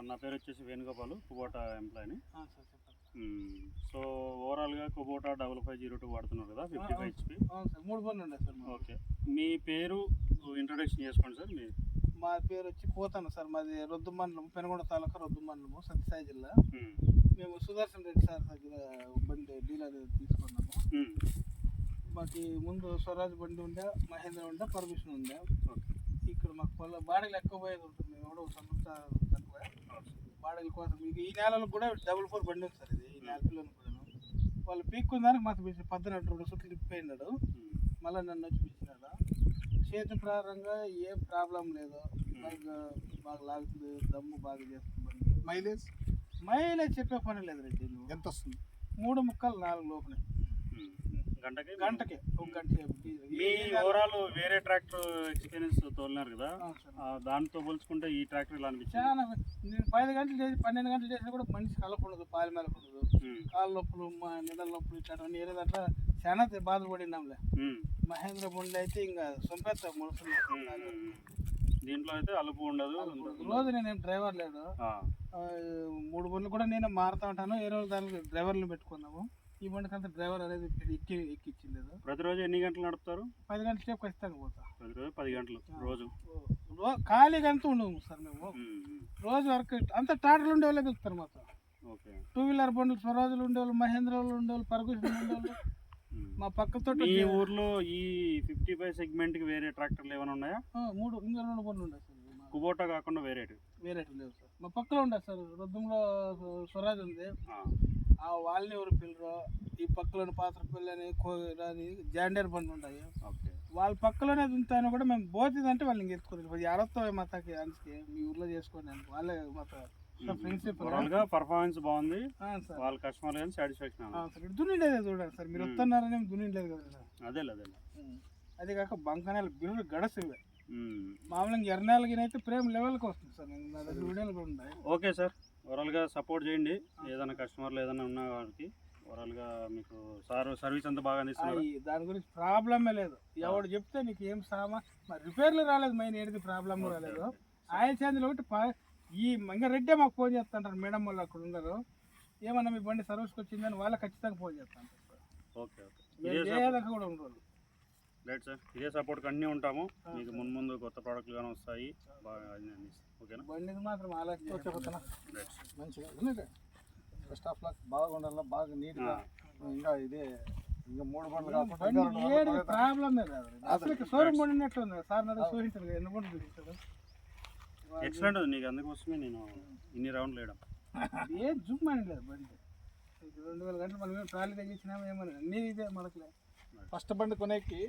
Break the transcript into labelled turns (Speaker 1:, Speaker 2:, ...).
Speaker 1: నా పేరు వచ్చేసి వేణుగోపాల్, కుబోటా ఎంప్లాయీని.
Speaker 2: సార్ చెప్పండి.
Speaker 1: సో ఓవరాల్గా కుబోటా 5502 వాడుతున్నారు కదా, 55 HP.
Speaker 2: అవును సార్, 3 బండ్లు ఉన్నాయి సార్.
Speaker 1: ఓకే, మీ పేరు ఇంట్రొడక్షన్ చేసుకోండి సార్. మీ
Speaker 2: మా పేరు వచ్చి పోతాను సార్. మాది రొద్దు మండలం, పెనుగొండ తాలూకా రొద్దు మండలము, సత్యసాయి జిల్లా. మేము సుదర్శన్ రెడ్డి సార్ దగ్గర బండి డీలర్ తీసుకున్నాము. మాకు ముందు స్వరాజ్ బండి ఉండే, మహేంద్ర ఉండే, పర్మిషన్ ఉండే. ఇక్కడ మాకు బాడీలు ఎక్కువ పోయేది ఉంటుంది. మేము కూడా సంవత్సరం తక్కువ బాడీల కోసం మీకు ఈ నెలలో కూడా 44 బండి ఉంది సార్. ఇది ఈ నెలలో కూడా వాళ్ళు పీక్కున్న దానికి మాకు పిలిచి 12 సుట్లు తిప్పిపోయినాడు. మళ్ళీ నన్ను వచ్చి పిలిచినాడు. చేతి ప్రారంగా ఏం ప్రాబ్లం లేదు, బాగా లాగుతుంది, దమ్ము బాగా చేస్తుంది బండి. మైలేజ్ చెప్పే పని లేదు రెడ్డి.
Speaker 3: ఎంత వస్తుంది?
Speaker 2: 3.5 4 లోపలే, గంటకి ఒక గంట.
Speaker 1: మీ ఓవరాల్ వేరే ట్రాక్టర్ ఎక్స్పీరియన్స్ తోలినారు కదా, దాంతో పోల్చుకుంటే ఈ ట్రాక్టర్ ఇలా అనిపించింది?
Speaker 2: చాలా. నేను 10 గంటలు చేసి 12 గంటలు చేసినా కూడా మనిషి కలప ఉండదు, పాలు మేలకు ఉండదు, కాళ్ళ నొప్పులు, నిడల నొప్పులు ఇట్లాంటివన్నీ ఏదో దాంట్లో చాలా బాధలు పడినాంలే. మహేంద్ర బండ్లు అయితే ఇంకా సొంపేస్తా మనుషులు.
Speaker 1: దీంట్లో అయితే అలుపు ఉండదు.
Speaker 2: రోజు నేనేం డ్రైవర్ లేడు, 3 బండ్లు కూడా నేనే మారుతా ఉంటాను. ఏ రోజు దానికి డ్రైవర్లు పెట్టుకున్నాము. ఈ బండికి అంతా డ్రైవర్ అనేది ఎక్కిచ్చిండదు.
Speaker 1: ప్రతిరోజు ఎన్ని గంటలు నడుపుతారు?
Speaker 2: 10 గంటల సేపు ఖచ్చితంగా పోతా.
Speaker 1: ప్రతిరోజు 10 గంటలు రోజు
Speaker 2: ఖాళీగా అంతా ఉండవు సార్. మేము రోజు వర్క్ అంతా టాటర్లు ఉండేవాళ్ళే వెళ్తారు మొత్తం. 2 వీలర్ బండ్లు స్వరాజులు ఉండేవాళ్ళు, మహేంద్రలు ఉండేవాళ్ళు, పర్మిషన్ ఉండేవాళ్ళు. మా పక్కతో
Speaker 1: ఈ ఊర్లో ఈ 55 సెగ్మెంట్ కి వేరే ట్రాక్టర్లు ఏమైనా ఉన్నాయా?
Speaker 2: 2 బండ్లు ఉన్నాయి సార్.
Speaker 1: కుబోటా కాకుండా వేరేటి
Speaker 2: లేవు సార్. మా పక్కలో ఉండదు సార్. రొద్దంలో స్వరాజ్ ఉంది, వాళ్ళని ఎవరు పిల్లరు. ఈ పక్కలోని పాత్ర పిల్లని జాండేర్ బండ్లు ఉన్నాయి, వాళ్ళ పక్కలోనే ఉంటాయని కూడా మేము పోతుందంటే వాళ్ళు ఇంక ఎత్తుకోలేదు. ఎవరితో మాతకి అందుకే మీ ఊర్లో చేసుకోండి వాళ్ళే మాతో
Speaker 1: ప్రిన్సిపల్. పర్ఫార్మెన్స్ బాగుంది, వాళ్ళ కస్టమర్ సాటిస్ఫాక్షన్.
Speaker 2: దున్నిండేదే చూడండి సార్, మీరు వస్తున్నారని దున్నిండలేదు కదా.
Speaker 1: అదే
Speaker 2: అది కాక బంకనేలు బిల్లు గడసివే. మామూలుగా ఎర్రనేలకి ప్రేమ లెవెల్కి వస్తుంది సార్. నా దగ్గర వీడియోలు కూడా ఉన్నాయి.
Speaker 1: ఓకే సార్, ఓవరాల్గా సపోర్ట్ చేయండి. ఏదైనా కస్టమర్లు ఏదైనా ఉన్న వారికి ఓవరాల్గా మీకు సర్వీస్ అంతా బాగా అందిస్తున్నారు.
Speaker 2: దాని గురించి ప్రాబ్లమే లేదు. ఎవడు చెప్తే నీకు ఏం రిపేర్లు రాలేదు, మెయిన్ ఏది ప్రాబ్లం రాలేదు. ఆయిల్ చేంజ్లు ఒకటి ఈ ఇంకా రెడ్డే మాకు ఫోన్ చేస్తుంటారు. మేడం వాళ్ళు అక్కడ ఉన్నారు, ఏమన్నా మీ బండి సర్వీస్కి వచ్చిందని వాళ్ళకి ఖచ్చితంగా ఫోన్ చేస్తాను.
Speaker 1: ఓకే
Speaker 2: కూడా ఉండరు.
Speaker 1: రైట్ సార్, ఇదే సపోర్ట్ అన్నీ ఉంటాము. మీకు ముందు కొత్త ప్రోడక్ట్లు కానీ వస్తాయి, బాగా ఓకేనా?
Speaker 2: బండికి మాత్రం ఆలోచన
Speaker 3: మంచిగా ఫస్ట్ ఆఫ్ లాక్ బాగా ఉండాలి, బాగా నీట్గా. ఇంకా ఇదే ఇంకా 3 బండ్లు కాకుండా
Speaker 2: ప్రాబ్లం అసలు షోరూమ్ బండినట్లు ఉంది సార్. నాకు చూపించాను ఎన్ని బండ్లు చూపించాడు.
Speaker 1: ఎక్సలెంట్ ఉంది నీకు, అందుకోసమే నేను ఇన్ని రౌండ్లు వేయడం.
Speaker 2: ఏం జూమ్ అని లేదు బండి. 2000 గంటలు మనం ట్రాలీ తగ్గించినాము, ఏమని అన్నీ ఇదే మనకు.
Speaker 3: ఫస్ట్ బండి కొనేకి